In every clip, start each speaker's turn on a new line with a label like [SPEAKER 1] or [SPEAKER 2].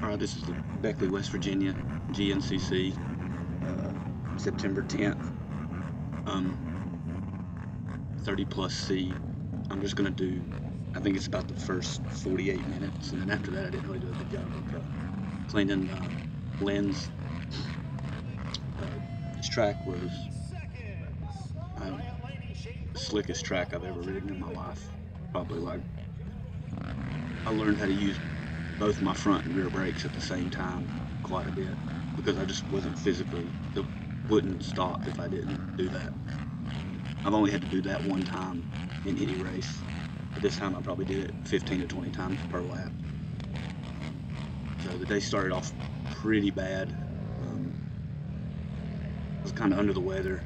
[SPEAKER 1] Alright, this is the Beckley, West Virginia GNCC, September 10th, 30 plus C. I'm just going to do, I think it's about the first 48 minutes, and then after that I didn't really do a good job of cleaning lens. This track was the slickest track I've ever ridden in my life. Probably like, I learned how to use both my front and rear brakes at the same time quite a bit because I just wasn't physically, it wouldn't stop if I didn't do that. I've only had to do that one time in any race, but this time I probably did it 15 to 20 times per lap. So the day started off pretty bad. I was kind of under the weather,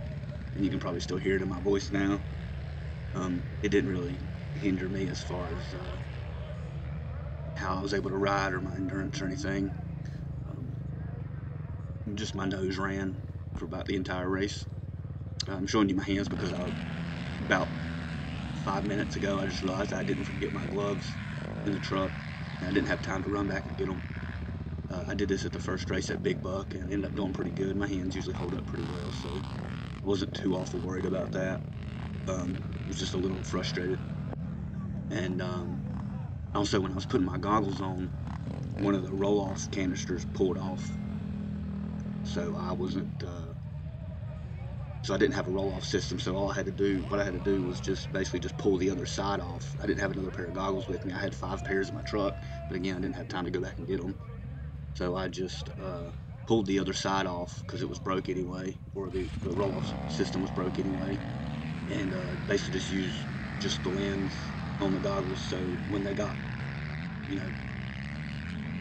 [SPEAKER 1] and you can probably still hear it in my voice now. It didn't really hinder me as far as how I was able to ride or my endurance or anything. Just my nose ran for about the entire race. I'm showing you my hands because about 5 minutes ago I just realized I didn't forget my gloves in the truck and I didn't have time to run back and get them. I did this at the first race at Big Buck and ended up doing pretty good. My hands usually hold up pretty well, so I wasn't too awful worried about that. I was just a little frustrated. And also when I was putting my goggles on, one of the roll-off canisters pulled off, so I wasn't so I didn't have a roll-off system. So what I had to do was just basically just pull the other side off. I didn't have another pair of goggles with me. I had 5 pairs in my truck, but again I didn't have time to go back and get them, so I just pulled the other side off because it was broke anyway, or the roll-off system was broke anyway, and basically just used just the lens on the goggles, so when they got, you know,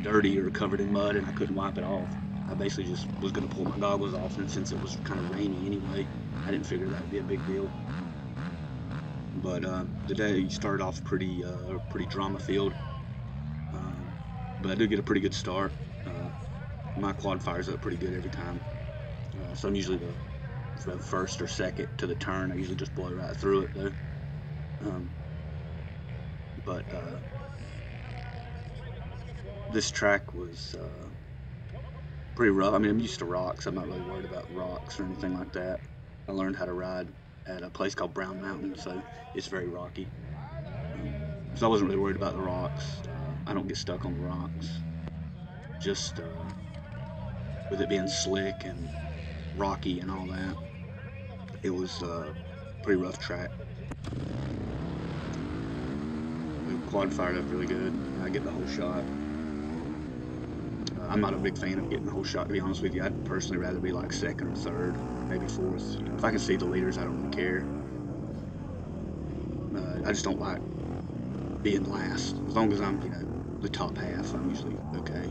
[SPEAKER 1] dirty or covered in mud and I couldn't wipe it off, I basically just was going to pull my goggles off, and since it was kind of rainy anyway, I didn't figure that would be a big deal. But the day started off pretty drama-filled, but I did get a pretty good start. My quad fires up pretty good every time, so I'm usually the first or second to the turn. I usually just blow right through it though. But this track was pretty rough. I mean, I'm used to rocks. I'm not really worried about rocks or anything like that. I learned how to ride at a place called Brown Mountain, so it's very rocky. So I wasn't really worried about the rocks. I don't get stuck on the rocks. Just with it being slick and rocky and all that, it was a pretty rough track. The quad fired up really good. I get the whole shot. I'm not a big fan of getting the whole shot, to be honest with you. I'd personally rather be like second or third, maybe fourth. You know, if I can see the leaders, I don't really care. I just don't like being last. As long as I'm, you know, the top half, I'm usually okay.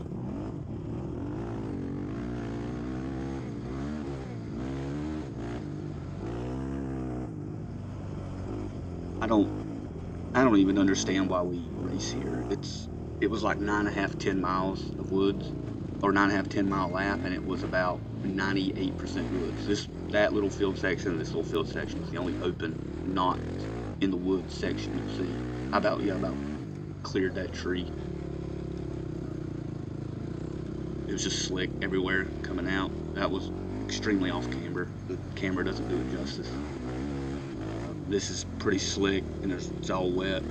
[SPEAKER 1] I don't even understand why we race here. It was like 9.5, 10 miles of woods, or 9.5, 10 mile lap, and it was about 98% woods. That little field section and this little field section is the only open, not in the woods section you'll see. I about cleared that tree. It was just slick everywhere coming out. That was extremely off camber. The camera doesn't do it justice. This is pretty slick and it's all wet.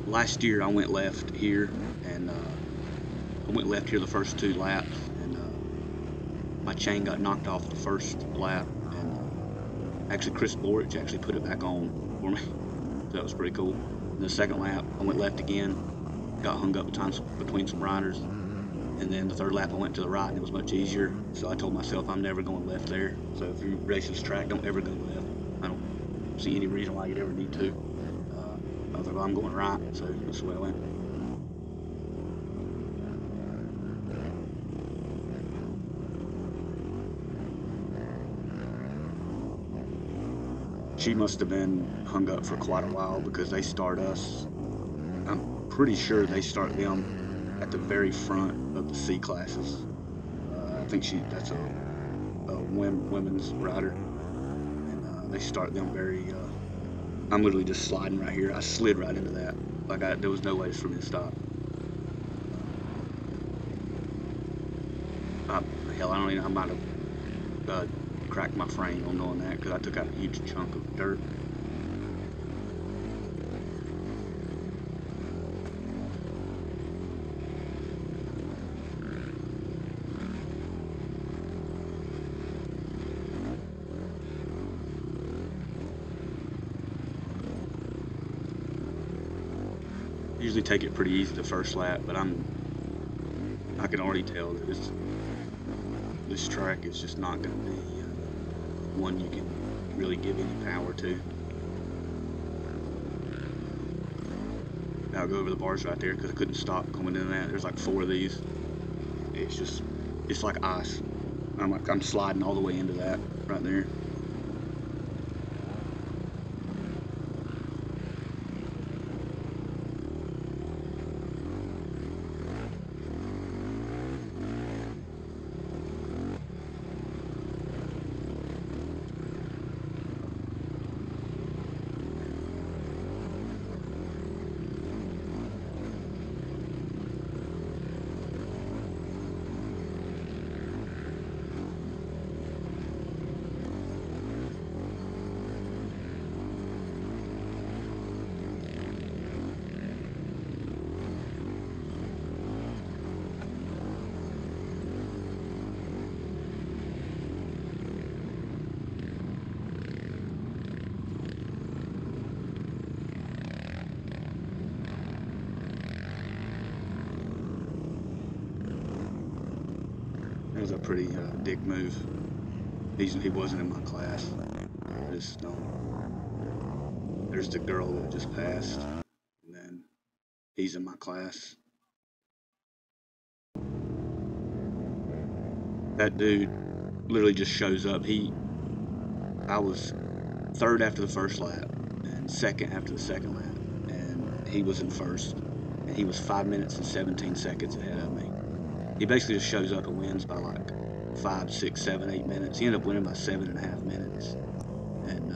[SPEAKER 1] Last year I went left here, and I went left here the first 2 laps, and my chain got knocked off the first lap, and actually Chris Borich actually put it back on for me, so that was pretty cool. In the second lap I went left again, got hung up between some riders, and then the third lap I went to the right and it was much easier, so I told myself I'm never going left there. So if you race this track, don't ever go left. I don't see any reason why you'd ever need to. Although I'm going right, so that's the way I went. She must have been hung up for quite a while because they start us, I'm pretty sure they start them at the very front of the C classes. I think that's a women's rider, and they start them very I'm literally just sliding right here. I slid right into that. Like there was no way for me to stop. Hell, I don't even. I might have cracked my frame on knowing that because I took out a huge chunk of dirt. Usually take it pretty easy the first lap, but I can already tell that this track is just not going to be one you can really give any power to. I'll go over the bars right there because I couldn't stop coming in that. There's like 4 of these. It's like ice. I'm sliding all the way into that right there. That was a pretty dick move. He wasn't in my class. I just don't. There's the girl that just passed, and then he's in my class. That dude literally just shows up. I was 3rd after the first lap, and 2nd after the 2nd lap, and he was in 1st, and he was 5 minutes and 17 seconds ahead of me. He basically just shows up and wins by like 5, 6, 7, 8 minutes. He ended up winning by 7.5 minutes. And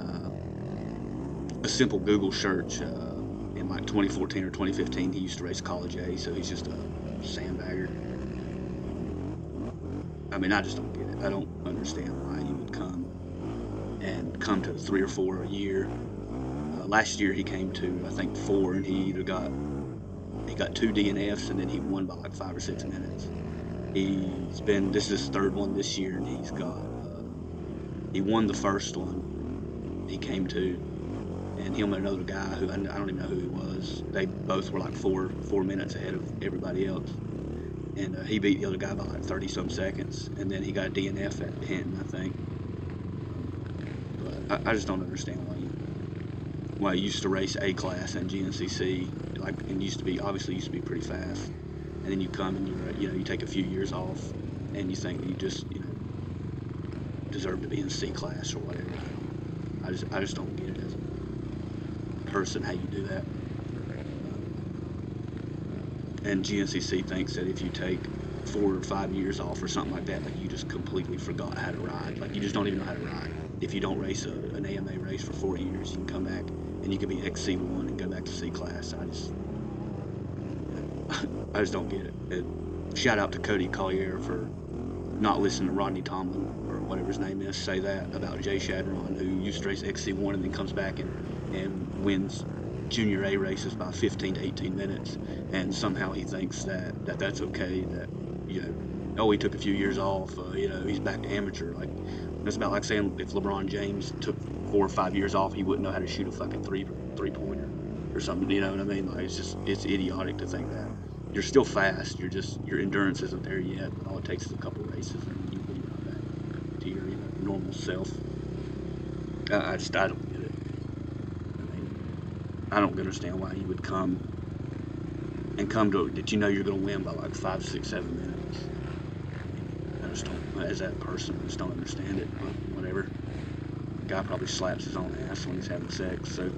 [SPEAKER 1] a simple Google search in like 2014 or 2015, he used to race College A, so he's just a sandbagger. I mean, I just don't get it. I don't understand why you would come to 3 or 4 a year. Last year he came to, I think, 4, and he got 2 DNFs, and then he won by like 5 or 6 minutes. This is his 3rd one this year, and he won the first one. He came to, and him and another guy who I don't even know who he was. They both were like 4 minutes ahead of everybody else. And he beat the other guy by like 30-some seconds, and then he got a DNF at Hinton, I think. But I just don't understand why you used to race A class and GNCC, and used to be pretty fast, and then you come and you take a few years off, and you think that you just deserve to be in C class or whatever. I just don't get it as a person how you do that. And GNCC thinks that if you take 4 or 5 years off or something like that, like you just completely forgot how to ride. Like you just don't even know how to ride. If you don't race an AMA race for 4 years, you can come back and you can be XC1 and go back to C class. I just don't get it. Shout out to Cody Collier for not listening to Rodney Tomlin, or whatever his name is, say that about Jay Shadron, who used to race XC1 and then comes back and wins Junior A races by 15 to 18 minutes, and somehow he thinks that that's okay, that, he took a few years off, he's back to amateur. Like, that's about like saying if LeBron James took 4 or 5 years off, he wouldn't know how to shoot a fucking three-pointer or something, you know what I mean? Like, it's idiotic to think that. You're still fast, your endurance isn't there yet, but all it takes is a couple races and you'll be right back to your normal self. I don't get it. I mean, I don't understand why you would come to that you're going to win by like 5, 6, 7 minutes. I just don't, as that person, I just don't understand it, but whatever. The guy probably slaps his own ass when he's having sex, so.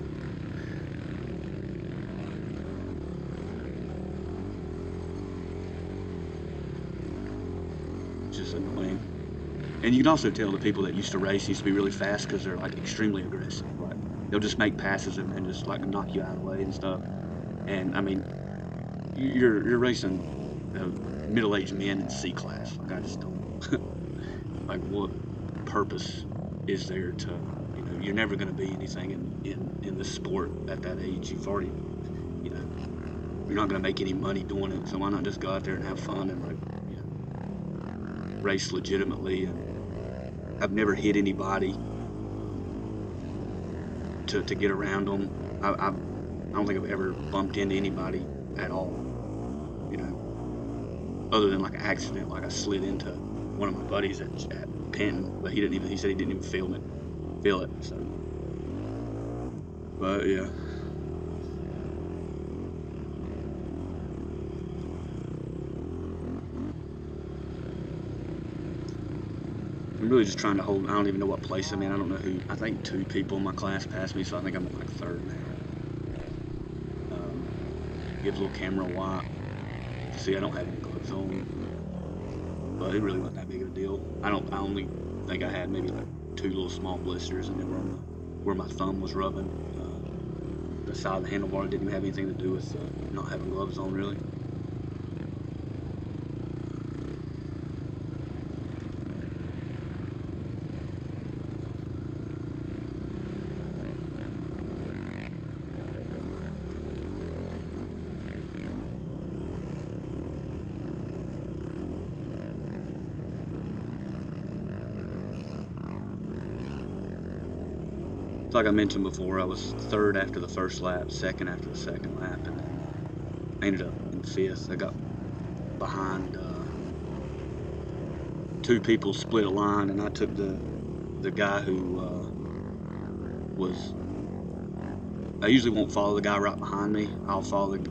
[SPEAKER 1] Just annoying. And you can also tell the people that used to race used to be really fast because they're like extremely aggressive. Like they'll just make passes and then just like knock you out of the way and stuff. And I mean, you're racing middle-aged men in C class. Like I just don't like what purpose is there to, you know, you're never going to be anything in this sport at that age. You've already, you know, you're not going to make any money doing it, so why not just go out there and have fun and, like, you know, race legitimately. And I've never hit anybody to get around them. I don't think I've ever bumped into anybody at all, you know, other than like an accident. Like I slid into one of my buddies at Penton, but he said he didn't even feel it. So, but yeah. I'm really just trying to hold. I don't even know what place I'm in. I don't know who. I think 2 people in my class passed me, so I think I'm in like 3rd now. Gives a little camera a wipe. See, I don't have any gloves on, but it really wasn't that big of a deal. I only think I had maybe like 2 little small blisters, and they were on where my thumb was rubbing. The side of the handlebar didn't even have anything to do with not having gloves on, really. Like I mentioned before, I was 3rd after the 1st lap, 2nd after the 2nd lap, and then I ended up in 5th. I got behind 2 people, split a line, and I took the guy who was. I usually won't follow the guy right behind me. I'll follow if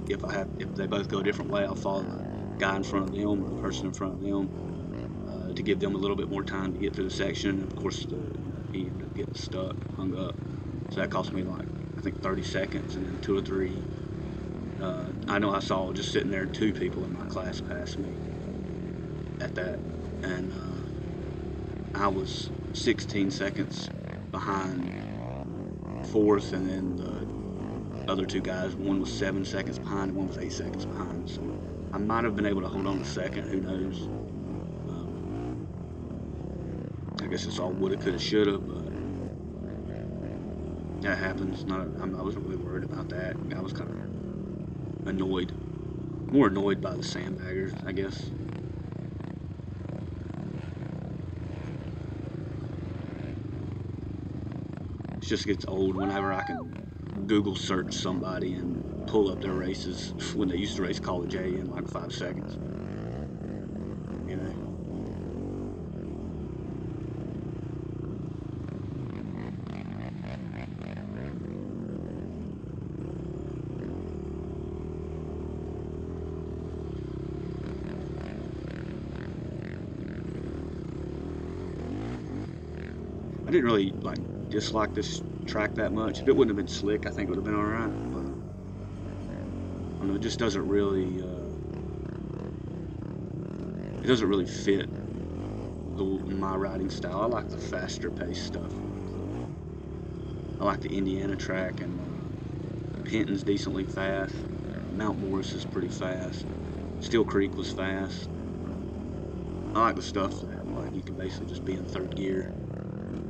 [SPEAKER 1] they both go a different way. I'll follow the guy in front of them or the person in front of them to give them a little bit more time to get through the section. And of course, he ended up getting stuck, hung up. So that cost me like, I think 30 seconds, and then 2 or 3. I know I saw just sitting there 2 people in my class pass me at that, and I was 16 seconds behind 4th, and then the other 2 guys, one was 7 seconds behind and one was 8 seconds behind. So I might have been able to hold on to 2nd, who knows. I guess it's all woulda, coulda, shoulda, but that happens. I wasn't really worried about that. I was kind of annoyed. More annoyed by the sandbaggers, I guess. It just gets old whenever I can Google search somebody and pull up their races when they used to race College A in like 5 seconds. You know? I didn't really dislike this track that much. If it wouldn't have been slick, I think it would have been alright. But I don't know, it just doesn't really fit my riding style. I like the faster paced stuff. I like the Indiana track, and Penton's decently fast. Mount Morris is pretty fast. Steel Creek was fast. I like the stuff that you can basically just be in 3rd gear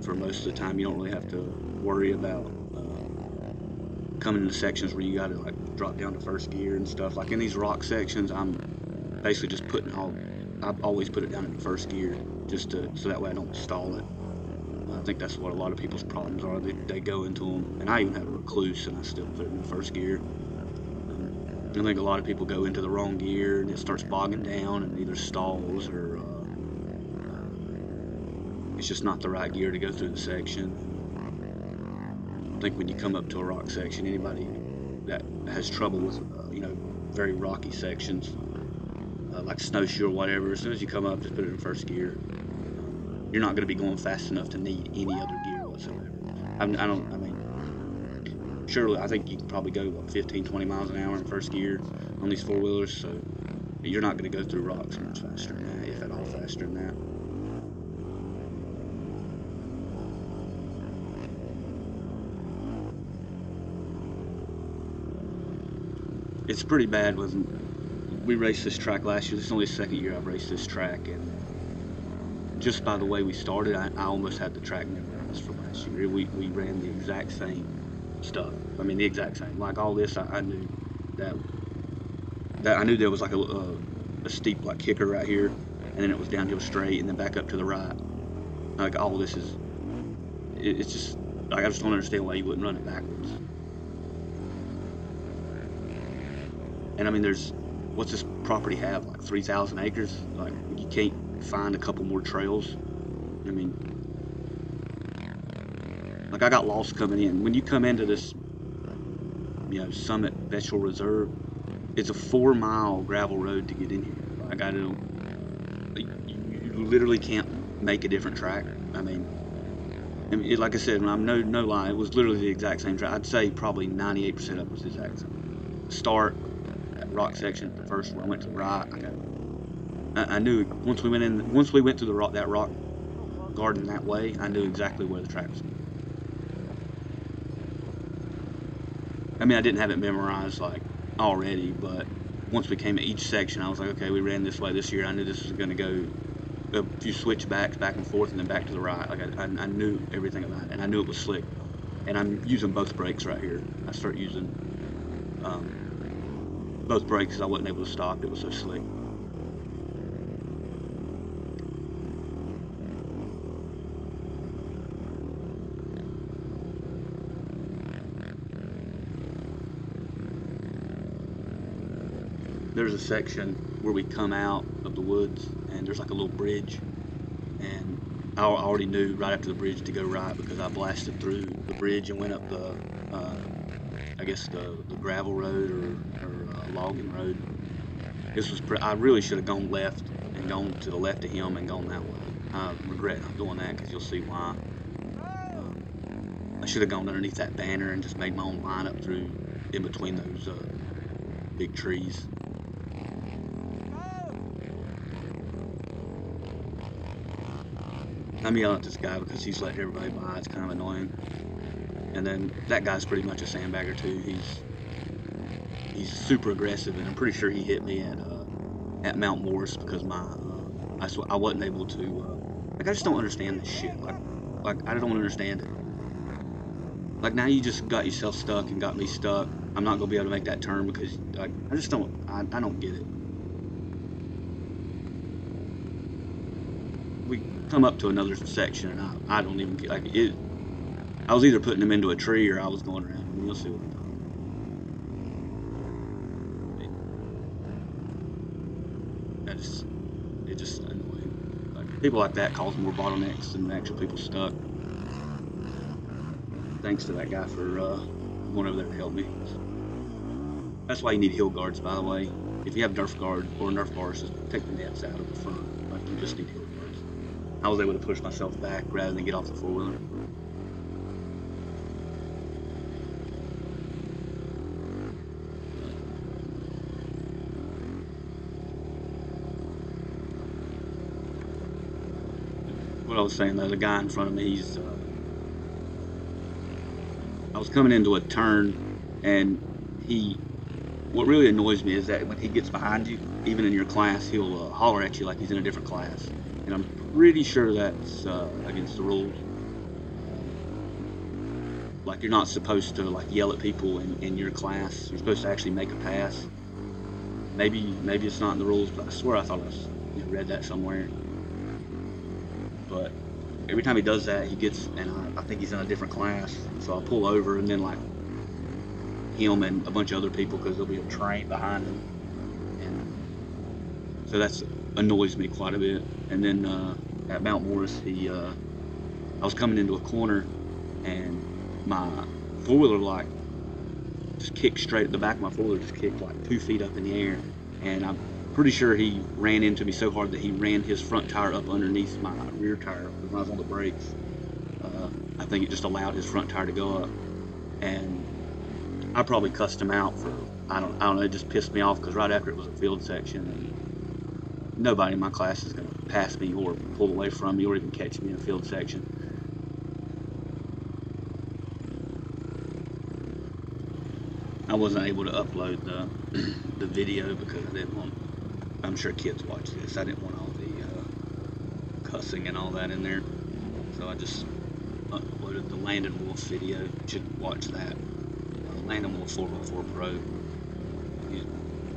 [SPEAKER 1] for most of the time. You don't really have to worry about coming into sections where you got to drop down to 1st gear and stuff. Like in these rock sections, I'm basically just I've always put it down in 1st gear so that way I don't stall it. I think that's what a lot of people's problems are. They go into them, and I even have a recluse and I still put it in 1st gear. I think a lot of people go into the wrong gear and it starts bogging down and either stalls or it's just not the right gear to go through the section. I think when you come up to a rock section, anybody that has trouble with very rocky sections like snowshoe or whatever, as soon as you come up, just put it in 1st gear. You're not going to be going fast enough to need any other gear whatsoever. Surely I think you can probably go 15-20 miles an hour in 1st gear on these 4-wheelers, so you're not going to go through rocks much faster than that, if at all faster than that. it's pretty bad. We raced this track last year. This is only the second year I've raced this track, and just by the way we started, I almost had the track memorized from last year. We ran the exact same stuff. I mean, the exact same. Like all this, I knew that I knew there was like a steep like kicker right here, and then it was downhill straight, and then back up to the right. Like all this is, it's just like I just don't understand why you wouldn't run it backwards. And I mean, what's this property have, like 3,000 acres? Like you can't find a couple more trails. I mean, like I got lost coming in. When you come into this, Summit Vegetable Reserve, it's a 4-mile gravel road to get in here. Like you literally can't make a different track. I mean, like I said, I'm no lie, it was literally the exact same track. I'd say probably 98% of it was the exact same. Start at rock section, the first one I went to the right. I knew once we went through that rock garden that way, I knew exactly where the track was. I mean, I didn't have it memorized like already, but once we came to each section, I was like, okay, we ran this way this year. I knew this was going to go a few switchbacks back and forth and then back to the right. Like I knew everything about it, and I knew it was slick. And I'm using both brakes right here. I start using both brakes because I wasn't able to stop. It was so slick. There's a section where we come out of the woods, and there's like a little bridge, and I already knew right after the bridge to go right because I blasted through the bridge and went up the I guess the gravel road or logging road. I really should have gone left and gone to the left of him and gone that way. I regret not doing that because you'll see why. I should have gone underneath that banner and just made my own line up through in between those big trees. I'm yelling at this guy because he's letting everybody by. It's kind of annoying. And then that guy's pretty much a sandbagger too. He's super aggressive, and I'm pretty sure he hit me at Mount Morris because I wasn't able to. Like I just don't understand this shit. Like I don't understand it. Like now you just got yourself stuck and got me stuck. I'm not gonna be able to make that turn because like I just don't. I don't get it. We come up to another section, and I don't even get like it. I was either putting him into a tree or I was going around him. You'll see what I'm talking about. It's just annoying. Like people like that cause more bottlenecks than actual people stuck. Thanks to that guy for going over there to help me. That's why you need hill guards, by the way. If you have Nerf guard or Nerf bars, just take the nets out of the front. Like you just need hill guards. I was able to push myself back rather than get off the four-wheeler. What I was saying, though, the guy in front of me, I was coming into a turn, and what really annoys me is that when he gets behind you, even in your class, he'll holler at you like he's in a different class. And I'm pretty sure that's against the rules. Like you're not supposed to like yell at people in your class. You're supposed to actually make a pass. Maybe it's not in the rules, but I swear I thought I read that somewhere. But every time he does that, he gets, and I think he's in a different class. So I'll pull over, and then like him and a bunch of other people, because there'll be a train behind him, and so that's annoys me quite a bit. And then at Mount Morris, I was coming into a corner, and my four-wheeler like just kicked straight. The back of my four-wheeler just kicked like 2 feet up in the air, and I'm pretty sure he ran into me so hard that he ran his front tire up underneath my rear tire when I was on the brakes. I think it just allowed his front tire to go up, and I probably cussed him out for I don't know. It just pissed me off because right after it was a field section, and nobody in my class is going to pass me or pull away from me or even catch me in a field section. I wasn't able to upload the video because I didn't want. I'm sure kids watch this. I didn't want all the cussing and all that in there, so I just uploaded the Landon Wolf video. You should watch that. Landon Wolf 4x4 Pro. He's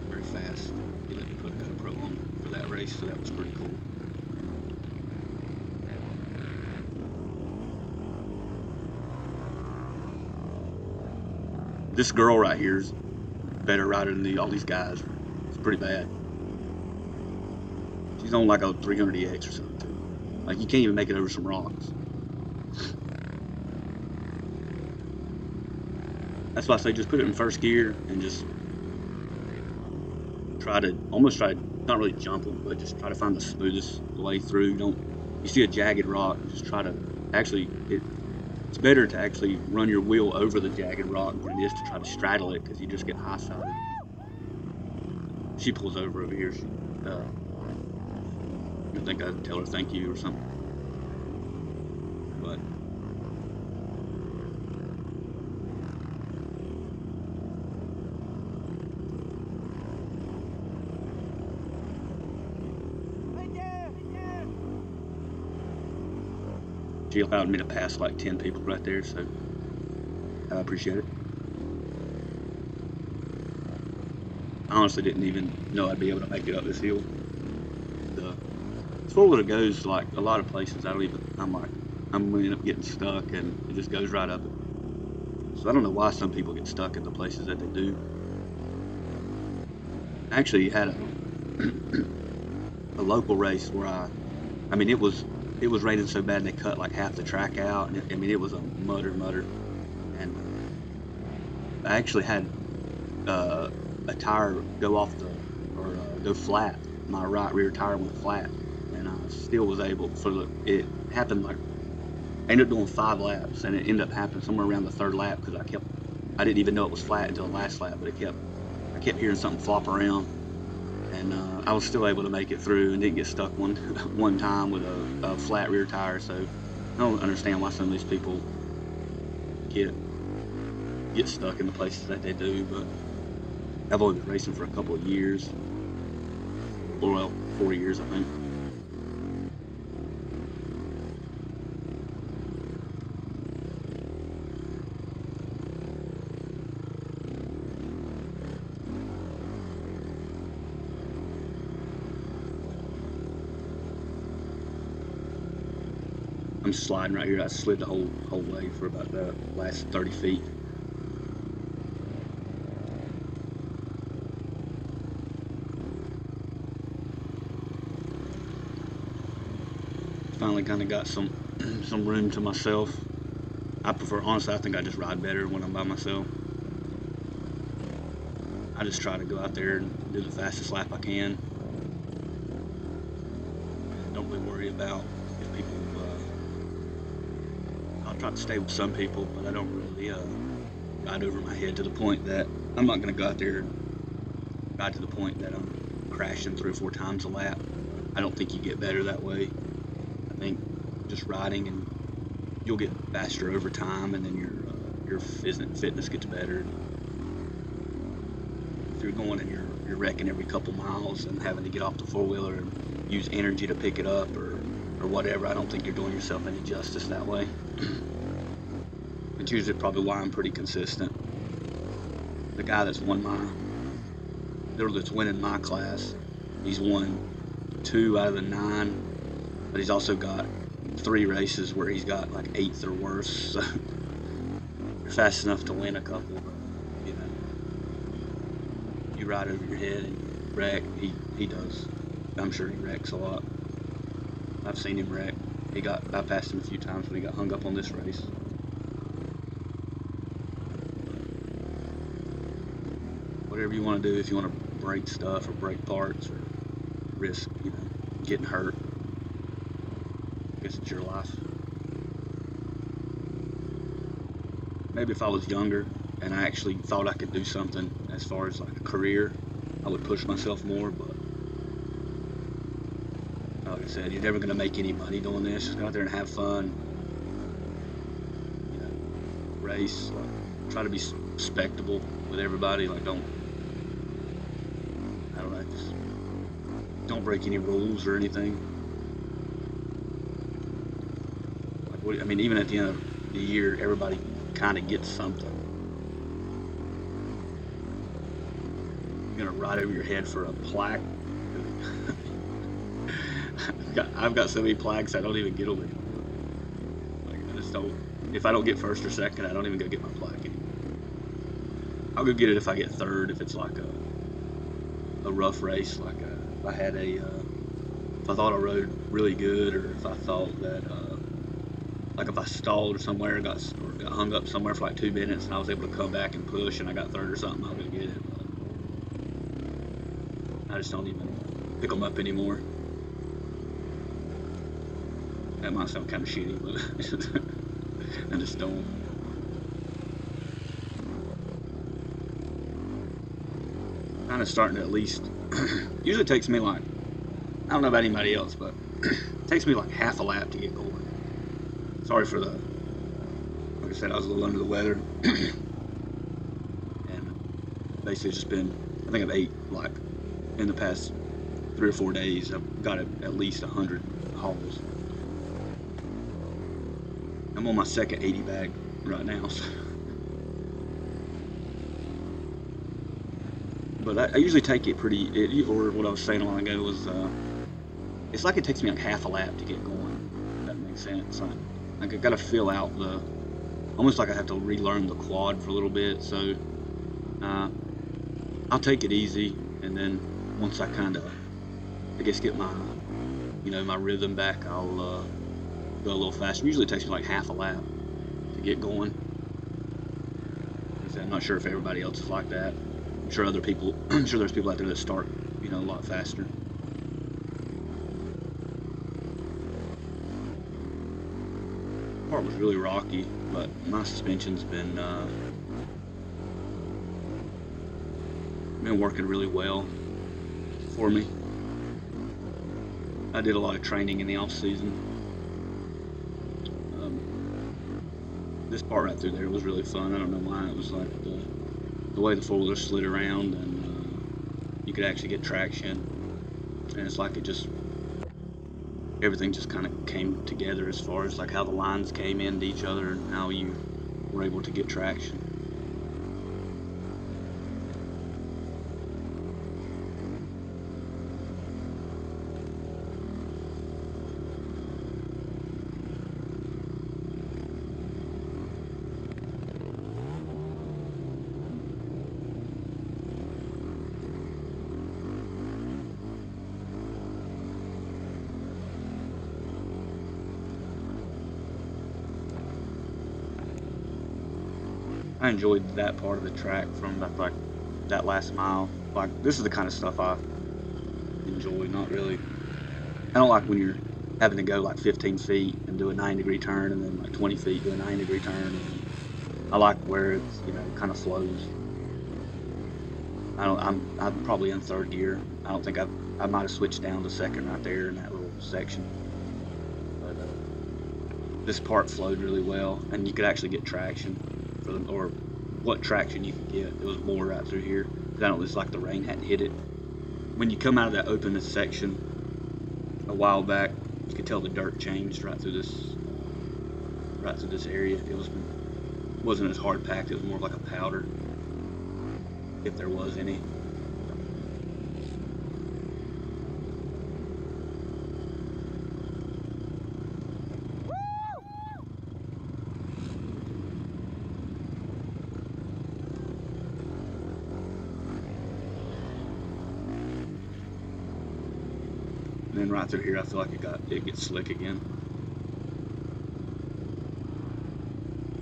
[SPEAKER 1] very fast. He let me put a GoPro on for that race, so that was pretty cool. This girl right here is a better rider than all these guys. It's pretty bad. She's on like a 300EX or something too. Like you can't even make it over some rocks. That's why I say just put it in first gear and just try to not really jump them, but just try to find the smoothest way through. You see a jagged rock, just try to it's better to actually run your wheel over the jagged rock than it is to try to straddle it, because you just get high-sided. She pulls over here. I think I'd tell her thank you or something. But she allowed me to pass like 10 people right there, so I appreciate it. I honestly didn't even know I'd be able to make it up this hill. As far as it goes, like a lot of places, I'm gonna end up getting stuck, and it just goes right up it. So I don't know why some people get stuck at the places that they do. I actually had a local race where I mean it was raining so bad they cut like half the track out, and it was a mutter, and I actually had a tire go go flat. My right rear tire went flat, and I still was able. It happened like I ended up doing 5 laps, and it ended up happening somewhere around the 3rd lap because I didn't even know it was flat until the last lap, but I kept hearing something flop around, and I was still able to make it through and didn't get stuck one time with a flat rear tire. So I don't understand why some of these people get stuck in the places that they do. But I've only been racing for a couple of years, well, 4 years I think. I'm sliding right here. I slid the whole way for about the last 30 feet. Finally kind of got some room to myself. Honestly, I think I just ride better when I'm by myself. I just try to go out there and do the fastest lap I can. And don't really worry about if people, I'll try to stay with some people, but I don't really ride over my head to the point that I'm not going to go out there and ride to the point that I'm crashing 3 or 4 times a lap. I don't think you get better that way. I think just riding, and you'll get faster over time, and then your fitness gets better. If you're going and you're wrecking every couple miles and having to get off the 4-wheeler and use energy to pick it up or whatever, I don't think you're doing yourself any justice that way. It's usually probably why I'm pretty consistent. The guy that's winning my class, he's won 2 out of the 9, but he's also got 3 races where he's got like 8th or worse. So you're fast enough to win a couple, but you know, you ride over your head and you wreck. He does. I'm sure he wrecks a lot. I've seen him wreck. I passed him a few times when he got hung up on this race. Whatever you want to do, if you want to break stuff or break parts or risk, getting hurt, I guess it's your life. Maybe if I was younger and I actually thought I could do something as far as like a career, I would push myself more, but like I said, you're never going to make any money doing this. Just go out there and have fun. Race. Try to be respectable. with everybody. Like, I don't know, just don't break any rules or anything. Like, what, I mean, even at the end of the year, everybody kind of gets something. You're gonna ride over your head for a plaque. I've got so many plaques I don't even get them anymore. Like, I just don't. If I don't get first or second, I don't even go get my plaque anymore. I'll go get it if I get third, if it's like a rough race, like if I had if I thought I rode really good, or if I thought that like if I stalled or somewhere, or got hung up somewhere for like 2 minutes, and I was able to come back and push, and I got third or something, I'll go get it. But I just don't even pick them up anymore. That might sound kind of shitty, but I just don't. Kind of starting to at least, usually takes me like, I don't know about anybody else, but it takes me like half a lap to get going. Sorry for the, like I said, I was a little under the weather. And basically just been, I think I've ate like, in the past 3 or 4 days, I've got at least 100 hauls. I'm on my second 80 bag right now, so. But I usually take it pretty, or what I was saying a while ago was, it's like it takes me like half a lap to get going, if that makes sense. Like I gotta fill out almost like I have to relearn the quad for a little bit, so I'll take it easy, and then once I kind of, I guess, get my, my rhythm back, I'll go a little faster. Usually it takes me like half a lap to get going. I'm not sure if everybody else is like that. I'm sure other people, I'm sure there's people out there that start, a lot faster. The part was really rocky, but my suspension's been working really well for me. I did a lot of training in the off season. This part right through there was really fun. I don't know why. It was like the way the four-wheeler slid around, and you could actually get traction, and it's like everything just kind of came together as far as like how the lines came into each other and how you were able to get traction. I enjoyed that part of the track from like that last mile. Like, this is the kind of stuff I enjoy. Not really, I don't like when you're having to go like 15 feet and do a 90-degree turn, and then like 20 feet do a 90-degree turn. I like where it's, kind of flows. I'm probably in third gear. I don't think I might have switched down to second right there in that little section. But this part flowed really well, and you could actually get traction. Or what traction you could get. It was more right through here. It's like the rain hadn't hit it. When you come out of that open section a while back, you could tell the dirt changed right through this area. It wasn't as hard packed. It was more like a powder, if there was any. And then right through here, I feel like it gets slick again.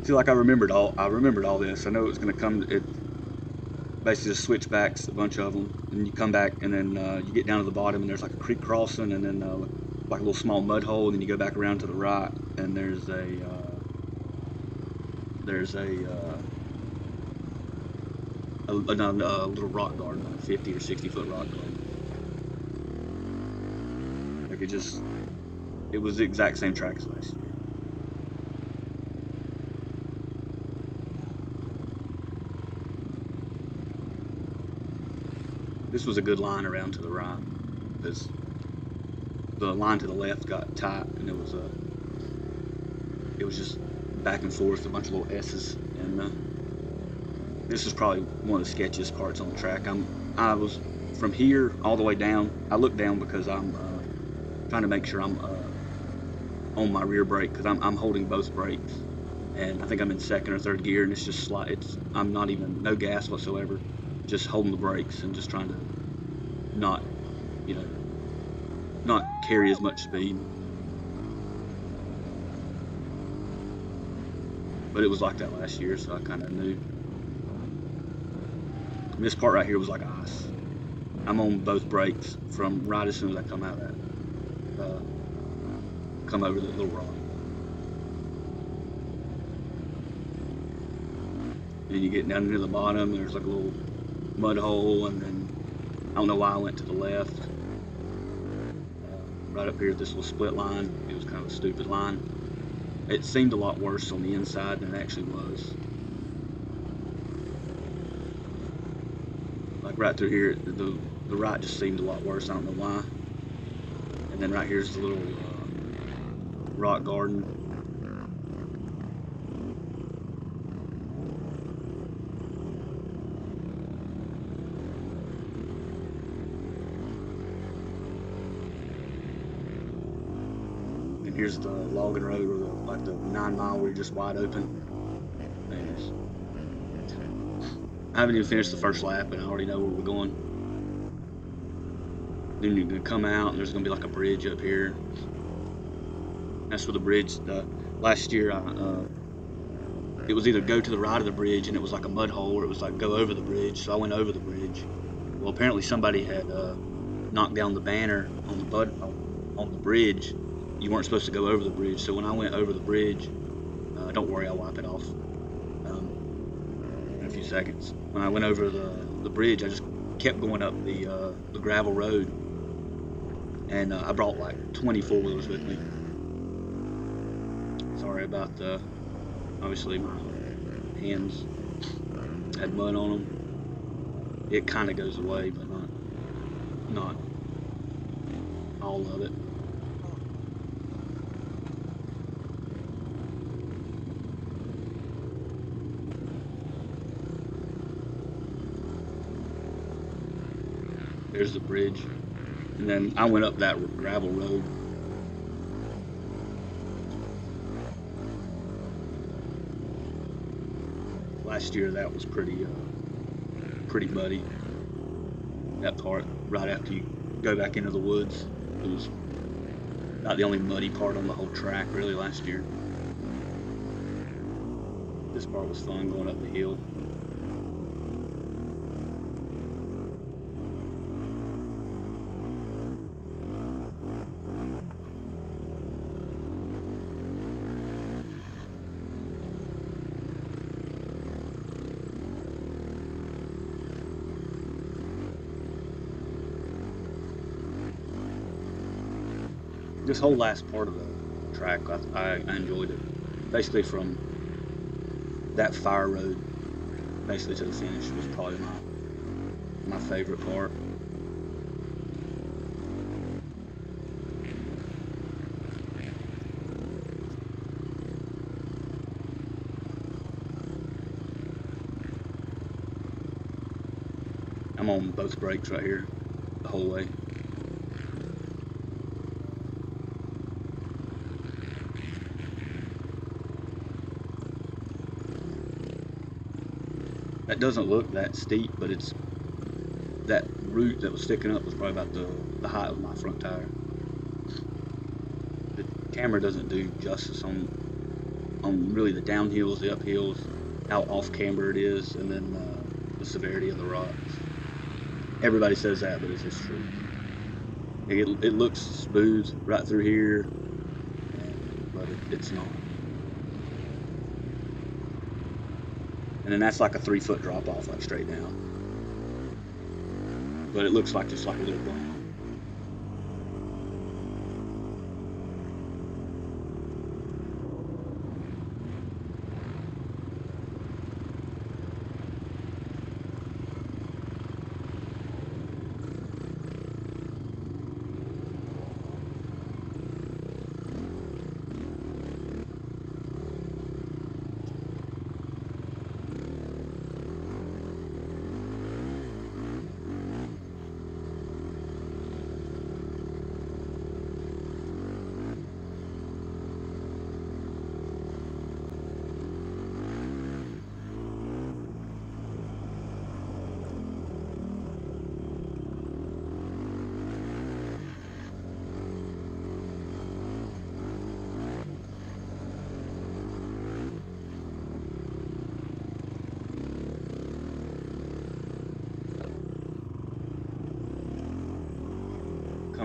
[SPEAKER 1] See, like I remembered all this. I know it was going to come. It basically just switchbacks, a bunch of them, and you come back, and then you get down to the bottom, and there's like a creek crossing, and then like a little small mud hole, and then you go back around to the right, and there's a little rock garden, like a 50 or 60 foot rock garden. Like it was the exact same track as last year. This was a good line around to the right, because the line to the left got tight, and it was just back and forth, a bunch of little S's, and this is probably one of the sketchiest parts on the track. I was from here all the way down. I look down because I'm trying to make sure I'm on my rear brake, because I'm holding both brakes, and I think I'm in second or third gear, and it's just I'm not even, no gas whatsoever, just holding the brakes and just trying to not carry as much speed. But it was like that last year, so I kind of knew. This part right here was like ice. I'm on both brakes from right as soon as I come out of that, come over that little rock. And you get down near the bottom, there's like a little mud hole, and then I don't know why I went to the left. Right up here at this little split line, it was kind of a stupid line. It seemed a lot worse on the inside than it actually was. Like right through here, the right just seemed a lot worse, I don't know why. And then right here's the little rock garden. And here's the logging road, or like the 9 mile where you're just wide open. And I haven't even finished the first lap, and I already know where we're going. Then you're gonna come out, and there's gonna be like a bridge up here. That's where the bridge. Last year, it was either go to the right of the bridge, and it was like a mud hole, or it was like go over the bridge. So I went over the bridge. Well, apparently somebody had knocked down the banner on the bridge. You weren't supposed to go over the bridge. So when I went over the bridge, don't worry, I'll wipe it off in a few seconds. When I went over the bridge, I just kept going up the gravel road, and I brought like 20 four-wheelers with me. Sorry about obviously my hands had mud on them. It kind of goes away, but not all of it. There's the bridge, and then I went up that gravel road. Last year that was pretty muddy. That part right after you go back into the woods, it was not the only muddy part on the whole track really last year. This part was fun, going up the hill. This whole last part of the track, I enjoyed it. Basically from that fire road, basically to the finish, was probably my favorite part. I'm on both brakes right here the whole way. That doesn't look that steep, but it's that root that was sticking up was probably about the height of my front tire. The camera doesn't do justice on really the downhills, the uphills, how off camber it is, and then the severity of the rocks. Everybody says that, but it's just true. It looks smooth right through here, but it's not. And then that's like a 3-foot drop off, like straight down. But it looks like just like a little bump.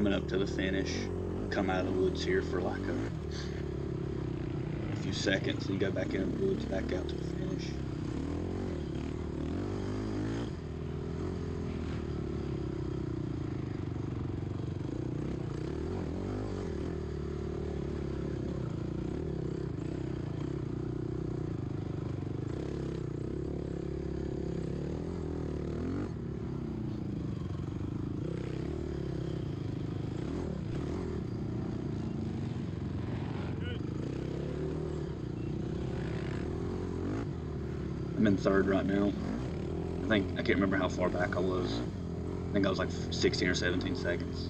[SPEAKER 1] coming up to the finish. Come out of the woods here for like a few seconds and go back in the woods, back out to the finish. I'm in third right now. I can't remember how far back I was. I think I was like 16 or 17 seconds.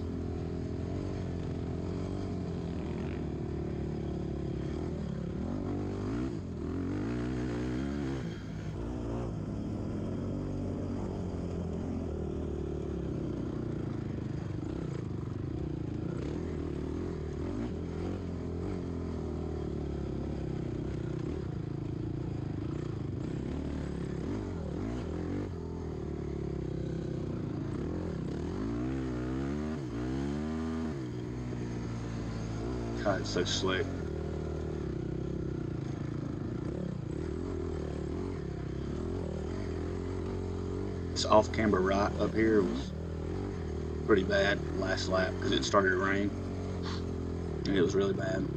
[SPEAKER 1] God, it's so slick. This off-camber right up here was pretty bad last lap because it started to rain and it was really bad.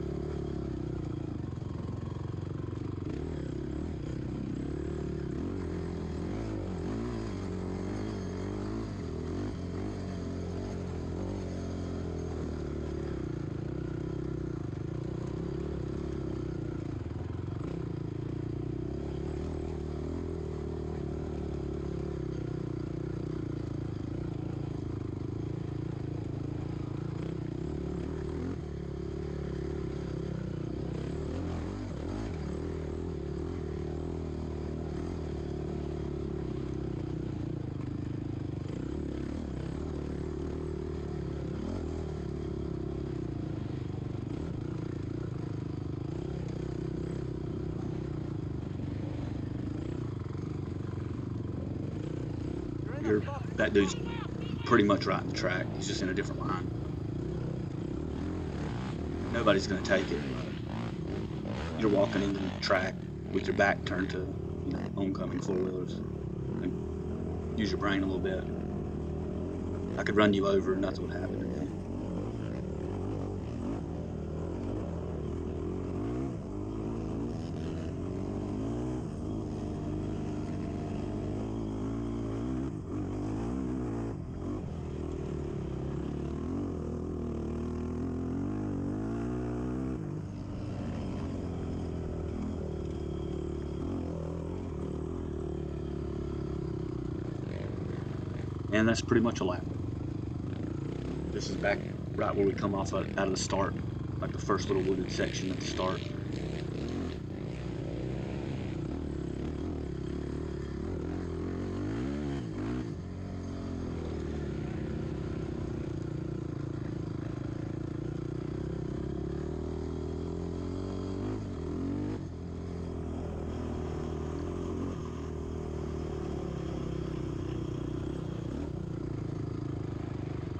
[SPEAKER 1] That dude's pretty much right in the track. He's just in a different line. Nobody's going to take it. You're walking into the track with your back turned to oncoming four-wheelers. Use your brain a little bit. I could run you over and nothing would happen to me. And that's pretty much a lap. This is back right where we come off out of the start, like the first little wooded section at the start.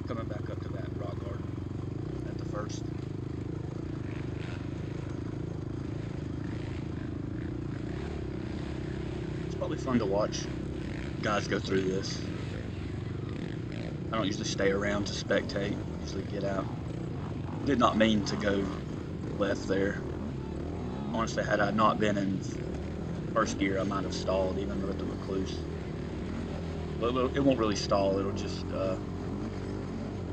[SPEAKER 1] Coming back up to that rock garden at the first. It's probably fun to watch guys go through this. I don't usually stay around to spectate, I usually get out. Did not mean to go left there. Honestly, had I not been in first gear, I might have stalled even with the recluse. But it won't really stall, it'll just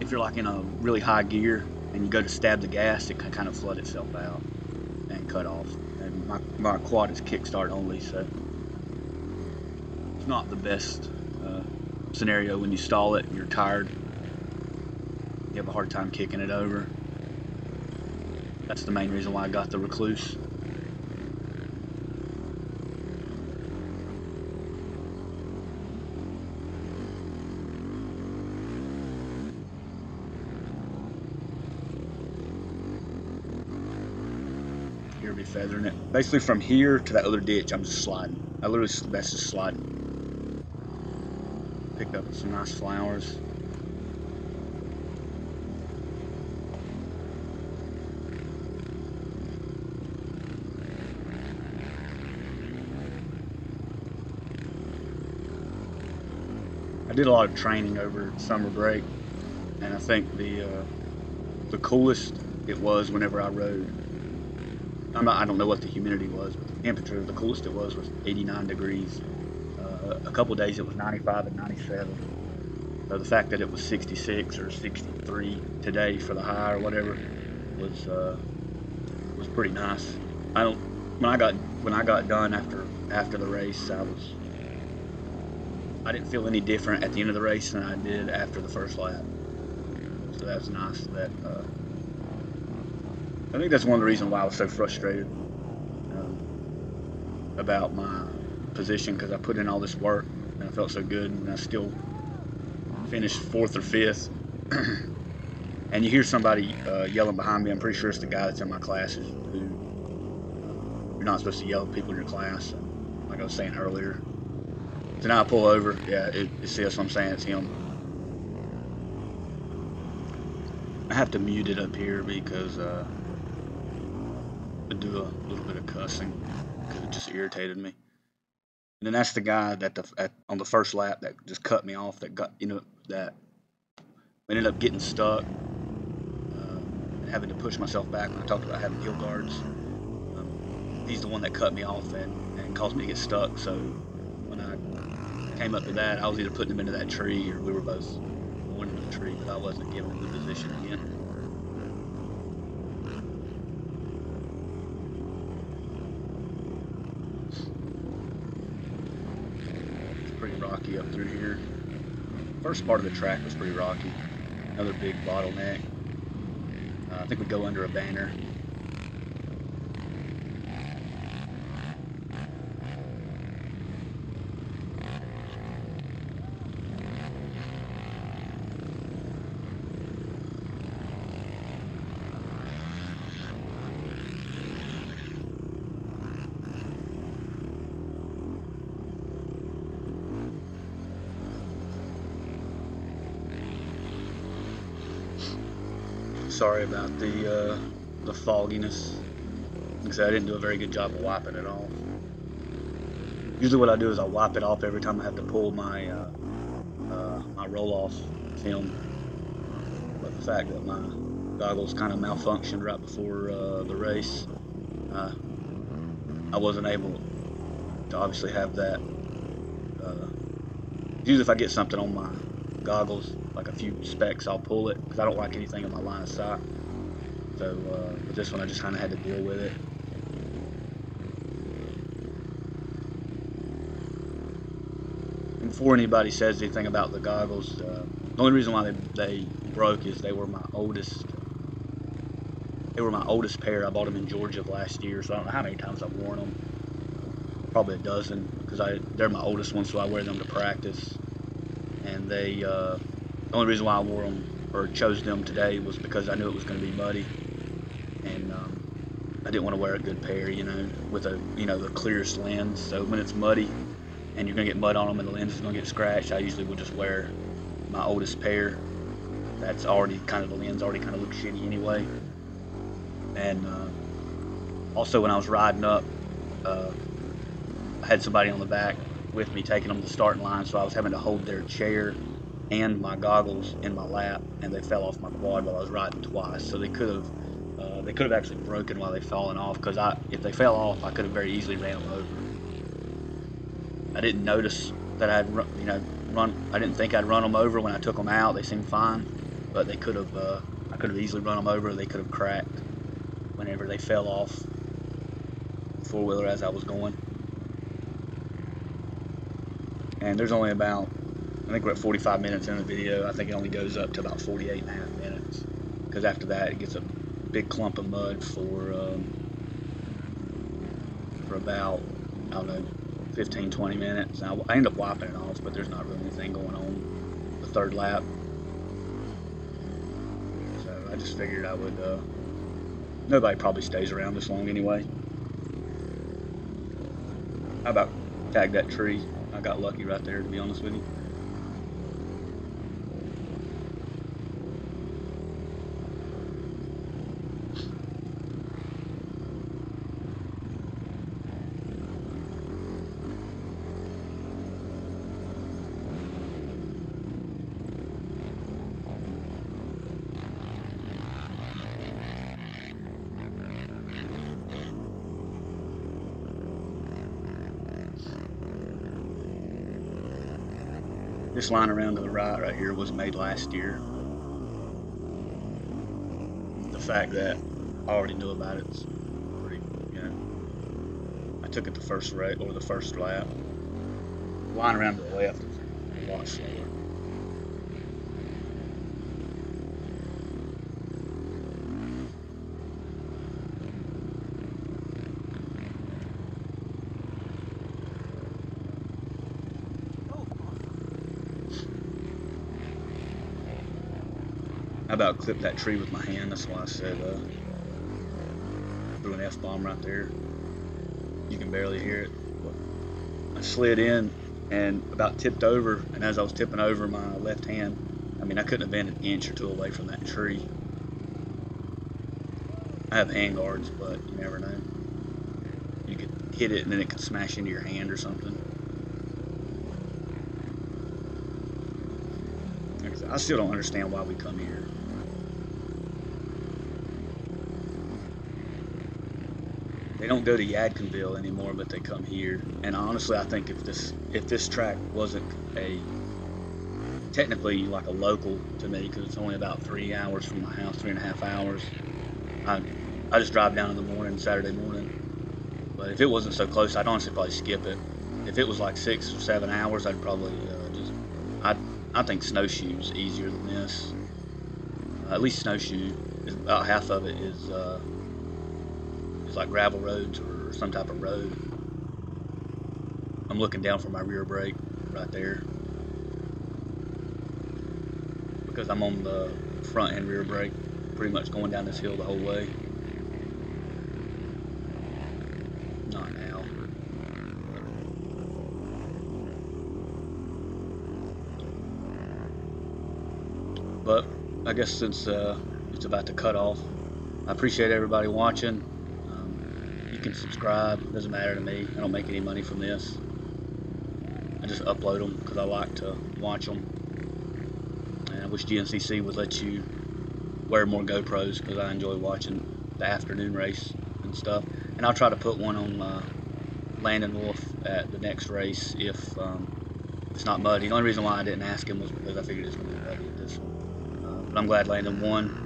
[SPEAKER 1] if you're like in a really high gear and you go to stab the gas, it can kind of flood itself out and cut off. And my quad is kickstart only, so it's not the best scenario when you stall it and you're tired. You have a hard time kicking it over. That's the main reason why I got the recluse. Be feathering it. Basically from here to that other ditch, I'm just sliding. That's just sliding. Pick up some nice flowers. did a lot of training over summer break, and I think the coolest it was whenever I rode. I don't know what the humidity was, but the temperature, the coolest it was 89 degrees. A couple days it was 95 and 97. So the fact that it was 66 or 63 today for the high or whatever was pretty nice. When I got done after the race, I didn't feel any different at the end of the race than I did after the first lap. So that's nice. I think that's one of the reasons why I was so frustrated about my position, because I put in all this work and I felt so good, and I still finished 4th or 5th. And you hear somebody yelling behind me. I'm pretty sure it's the guy that's in my classes, who you're not supposed to yell at people in your class, like I was saying earlier. So now I pull over. Yeah, see, that's what I'm saying, it's him. I have to mute it up here because I do a little bit of cussing because it just irritated me. And then that's the guy that on the first lap that just cut me off, that that ended up getting stuck and having to push myself back when I talked about having heel guards. He's the one that cut me off and caused me to get stuck. So when I came up to that, I was either putting him into that tree or we were both going into the tree, but I wasn't giving him the position again. Pretty rocky up through here. First part of the track was pretty rocky. Another big bottleneck. I think we go under a banner. Sorry about the fogginess. Like I said, I didn't do a very good job of wiping it off. Usually what I do is I wipe it off every time I have to pull my my roll-off film. But the fact that my goggles kind of malfunctioned right before the race, I wasn't able to obviously have that. Usually if I get something on my goggles, like a few specks, I'll pull it because I don't like anything in my line of sight. So with this one, I just kind of had to deal with it. And before anybody says anything about the goggles, the only reason why they broke is they were my oldest. They were my oldest pair. I bought them in Georgia last year, so I don't know how many times I've worn them. Probably a dozen, because they're my oldest ones, so I wear them to practice. And the only reason why I wore them or chose them today was because I knew it was going to be muddy, and I didn't want to wear a good pair, with the clearest lens. So when it's muddy and you're going to get mud on them and the lens is going to get scratched, I usually will just wear my oldest pair. That's already the lens already kind of looks shitty anyway. And also when I was riding up, I had somebody on the back with me taking them to the starting line, so I was having to hold their chair and my goggles in my lap, and they fell off my quad while I was riding twice. So they could have actually broken while they fallen off, because if they fell off, I could have very easily ran them over. I didn't notice that I'd run. I didn't think I'd run them over when I took them out. They seemed fine, but they could have. I could have easily run them over. They could have cracked whenever they fell off the four-wheeler as I was going. And there's only about, I think we're at 45 minutes in the video. I think it only goes up to about 48.5 minutes, because after that it gets a big clump of mud for about, I don't know, 15-20 minutes. Now, I end up wiping it off, but there's not really anything going on the third lap. So I just figured I would, nobody probably stays around this long anyway. How about tag that tree? I got lucky right there, to be honest with you. This line around to the right here was made last year. The fact that I already knew about it's pretty, you know. I took it the first rate or the first lap. The line around to the left is a lot slower. I about clipped that tree with my hand. That's why I said threw an F-bomb right there. You can barely hear it. But I slid in and about tipped over, and as I was tipping over, my left hand, I mean, I couldn't have been an inch or two away from that tree. I have hand guards, but you never know. You could hit it and then it could smash into your hand or something. I still don't understand why we come here. They don't go to Yadkinville anymore, but they come here. And honestly, I think if this track wasn't technically like a local to me, because it's only about 3 hours from my house, 3.5 hours. I just drive down in the morning, Saturday morning. But if it wasn't so close, I'd honestly probably skip it. If it was like 6 or 7 hours, I'd probably I think snowshoe's easier than this. At least snowshoe, about half of it is like gravel roads or some type of road. I'm looking down for my rear brake right there because I'm on the front and rear brake, pretty much going down this hill the whole way. Not now. But I guess since it's about to cut off, I appreciate everybody watching. You can subscribe, it doesn't matter to me. I don't make any money from this. I just upload them because I like to watch them. And I wish GNCC would let you wear more GoPros because I enjoy watching the afternoon race and stuff. And I'll try to put one on Landon Wolf at the next race if it's not muddy. The only reason why I didn't ask him was because I figured it's going to be muddy at this one. But I'm glad Landon won.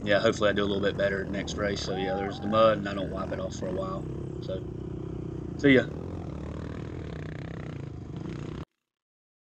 [SPEAKER 1] Yeah, hopefully I do a little bit better next race. So yeah, there's the mud and I don't wipe it off for a while. So, see ya.